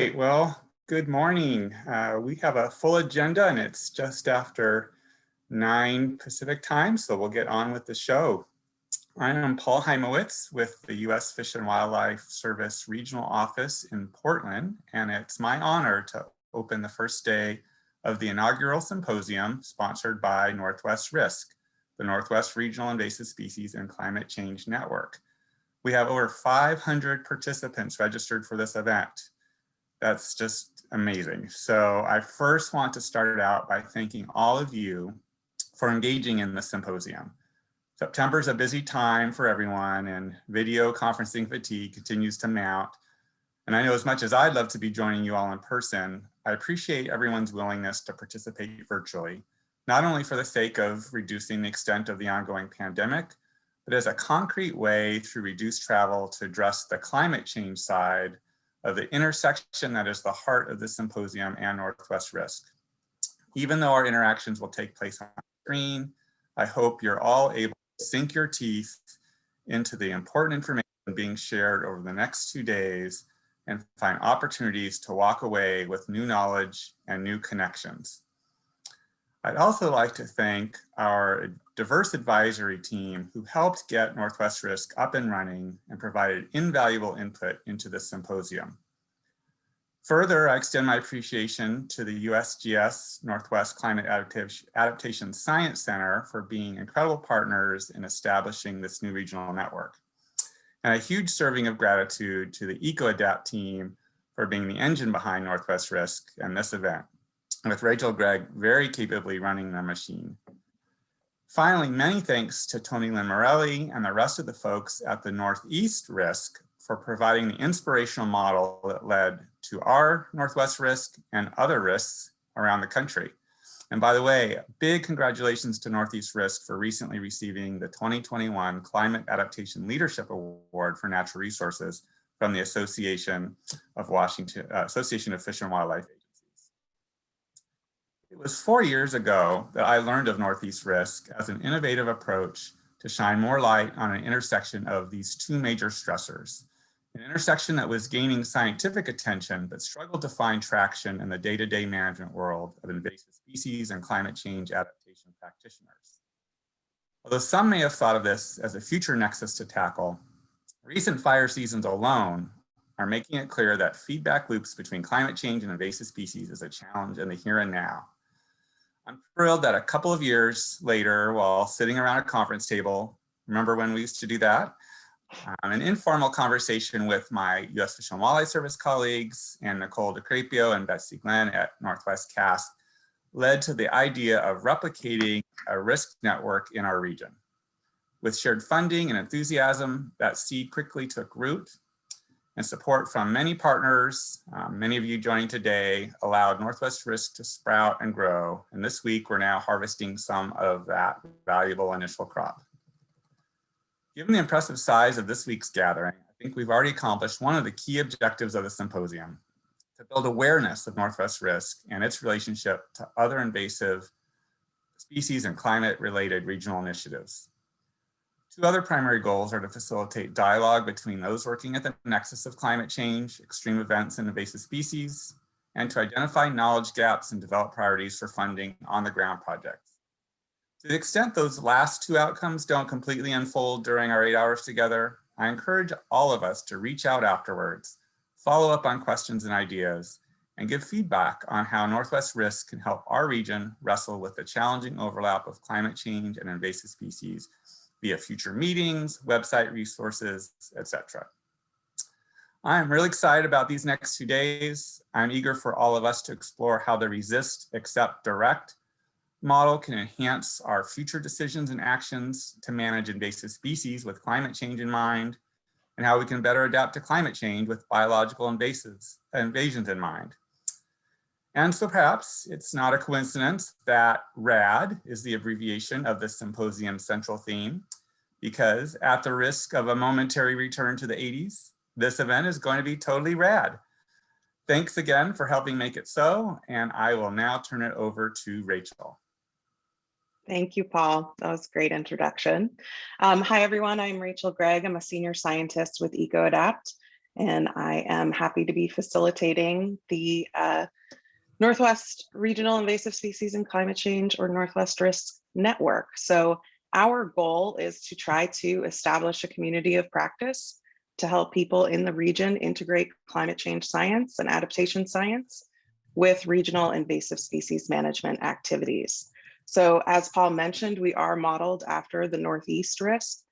right, well, good morning. We have a full agenda and it's just after 9 Pacific time, so we'll get on with the show. I am Paul Heimowitz with the U.S. Fish and Wildlife Service Regional Office in Portland, and it's my honor to open the first day of the inaugural symposium sponsored by Northwest RISCC, the Northwest Regional Invasive Species and Climate Change Network. We have over 500 participants registered for this event. That's just amazing. So I first want to start out by thanking all of you for engaging in the symposium. September is a busy time for everyone and video conferencing fatigue continues to mount. And I know as much as I'd love to be joining you all in person, I appreciate everyone's willingness to participate virtually, not only for the sake of reducing the extent of the ongoing pandemic, but as a concrete way through reduced travel to address the climate change side of the intersection that is the heart of the symposium and Northwest RISCC. Even though our interactions will take place on screen, I hope you're all able to sink your teeth into the important information being shared over the next 2 days and find opportunities to walk away with new knowledge and new connections. I'd also like to thank our diverse advisory team who helped get Northwest RISCC up and running and provided invaluable input into this symposium. Further, I extend my appreciation to the USGS Northwest Climate Adaptation Science Center for being incredible partners in establishing this new regional network. And a huge serving of gratitude to the EcoAdapt team for being the engine behind Northwest RISCC and this event, with Rachel Gregg very capably running the machine. Finally, many thanks to Tony Lynn Morelli and the rest of the folks at the Northeast RISCC for providing the inspirational model that led to our Northwest RISCC and other RISCs around the country. And by the way, big congratulations to Northeast RISCC for recently receiving the 2021 Climate Adaptation Leadership Award for Natural Resources from the Association of Fish and Wildlife Agencies. It was 4 years ago that I learned of Northeast RISCC as an innovative approach to shine more light on an intersection of these two major stressors, an intersection that was gaining scientific attention but struggled to find traction in the day-to-day management world of invasive species and climate change adaptation practitioners. Although some may have thought of this as a future nexus to tackle, recent fire seasons alone are making it clear that feedback loops between climate change and invasive species is a challenge in the here and now. I'm thrilled that a couple of years later, while sitting around a conference table, remember when we used to do that? An informal conversation with my U.S. Fish and Wildlife Service colleagues and Nicole DeCrepio and Betsy Glenn at Northwest CAST led to the idea of replicating a RISCC network in our region. With shared funding and enthusiasm, that seed quickly took root, and support from many partners, many of you joining today, allowed Northwest RISCC to sprout and grow. And this week, we're now harvesting some of that valuable initial crop. Given the impressive size of this week's gathering, I think we've already accomplished one of the key objectives of the symposium, to build awareness of Northwest RISCC and its relationship to other invasive species and climate-related regional initiatives. Two other primary goals are to facilitate dialogue between those working at the nexus of climate change, extreme events, and invasive species, and to identify knowledge gaps and develop priorities for funding on-the-ground projects. To the extent those last two outcomes don't completely unfold during our 8 hours together, I encourage all of us to reach out afterwards, follow up on questions and ideas, and give feedback on how Northwest RISCC can help our region wrestle with the challenging overlap of climate change and invasive species via future meetings, website resources, etc. I'm really excited about these next 2 days. I'm eager for all of us to explore how the resist, accept, direct model can enhance our future decisions and actions to manage invasive species with climate change in mind, and how we can better adapt to climate change with biological invasions in mind. And so perhaps it's not a coincidence that RAD is the abbreviation of the symposium's central theme, because at the risk of a momentary return to the 80s, this event is going to be totally rad. Thanks again for helping make it so, and I will now turn it over to Rachel. Thank you, Paul. That was a great introduction. Hi, everyone. I'm Rachel Gregg. I'm a senior scientist with EcoAdapt, and I am happy to be facilitating the Northwest Regional Invasive Species and Climate Change, or Northwest RISC Network. So our goal is to try to establish a community of practice to help people in the region integrate climate change science and adaptation science with regional invasive species management activities. So as Paul mentioned, we are modeled after the Northeast RISC,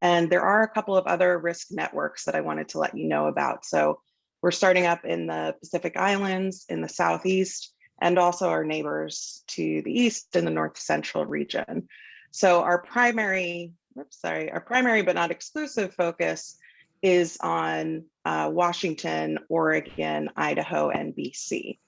and there are a couple of other RISC networks that I wanted to let you know about. So we're starting up in the Pacific Islands, in the Southeast, and also our neighbors to the east in the North Central region. So our primary but not exclusive focus is on Washington, Oregon, Idaho, and BC.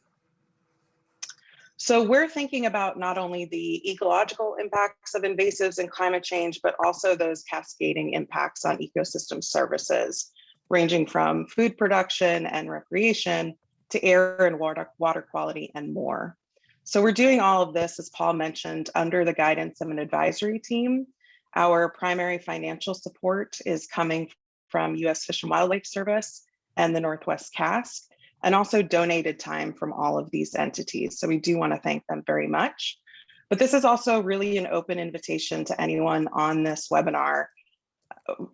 So we're thinking about not only the ecological impacts of invasives and climate change, but also those cascading impacts on ecosystem services, ranging from food production and recreation to air and water quality and more. So we're doing all of this, as Paul mentioned, under the guidance of an advisory team. Our primary financial support is coming from U.S. Fish and Wildlife Service and the Northwest CASC, and also donated time from all of these entities. So we do want to thank them very much. But this is also really an open invitation to anyone on this webinar.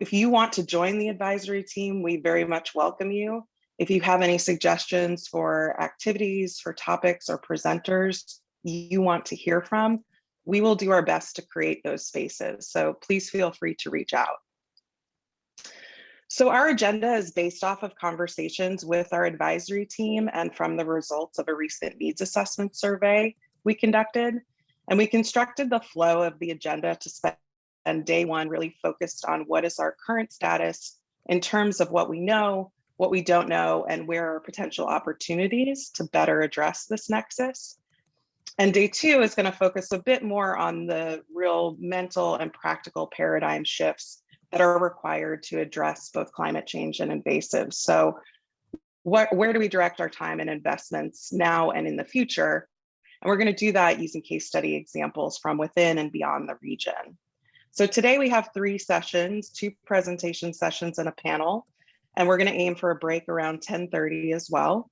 If you want to join the advisory team, we very much welcome you. If you have any suggestions for activities, for topics or presenters you want to hear from, we will do our best to create those spaces. So please feel free to reach out. So our agenda is based off of conversations with our advisory team and from the results of a recent needs assessment survey we conducted. And we constructed the flow of the agenda to spend day one really focused on what is our current status in terms of what we know, what we don't know, and where are potential opportunities to better address this nexus. And day two is going to focus a bit more on the real mental and practical paradigm shifts that are required to address both climate change and invasives. So where do we direct our time and investments now and in the future? And we're going to do that using case study examples from within and beyond the region. So today we have 3 sessions, 2 presentation sessions and a panel, and we're going to aim for a break around 10:30 as well.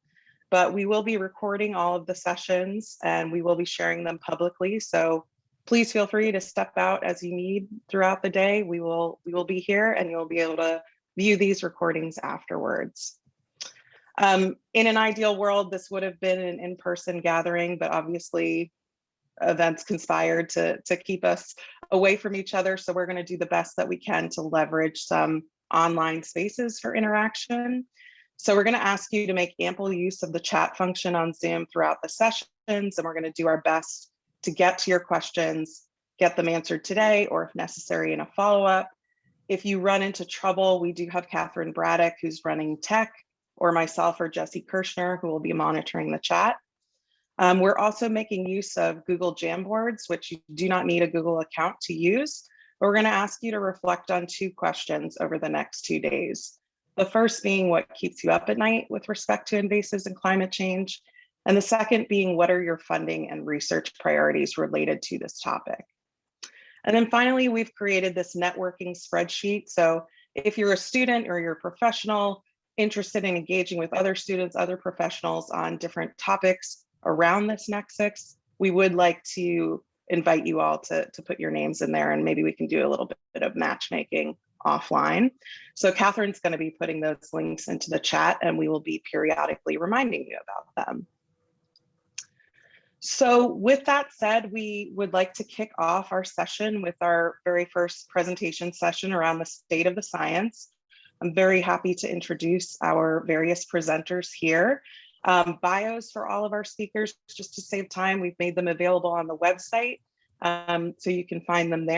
But we will be recording all of the sessions and we will be sharing them publicly. So please feel free to step out as you need throughout the day. We will be here and you'll be able to view these recordings afterwards. In an ideal world, this would have been an in-person gathering, but obviously events conspired to keep us away from each other. So we're going to do the best that we can to leverage some online spaces for interaction. So we're going to ask you to make ample use of the chat function on Zoom throughout the sessions, and we're going to do our best to get to your questions, get them answered today, or if necessary in a follow-up. If you run into trouble, we do have Catherine Braddock, who's running tech, or myself or Jesse Kirshner, who will be monitoring the chat. We're also making use of Google Jamboards, which you do not need a Google account to use. But we're going to ask you to reflect on 2 questions over the next 2 days. The first being what keeps you up at night with respect to invasives and climate change. And the second being, what are your funding and research priorities related to this topic? And then finally, we've created this networking spreadsheet. So if you're a student or you're a professional interested in engaging with other students, other professionals on different topics around this nexus, we would like to invite you all to put your names in there, and maybe we can do a little bit of matchmaking offline. So Catherine's going to be putting those links into the chat, and we will be periodically reminding you about them. So with that said, we would like to kick off our session with our very first presentation session around the state of the science. I'm very happy to introduce our various presenters here. Bios for all of our speakers, just to save time, we've made them available on the website, so you can find them there.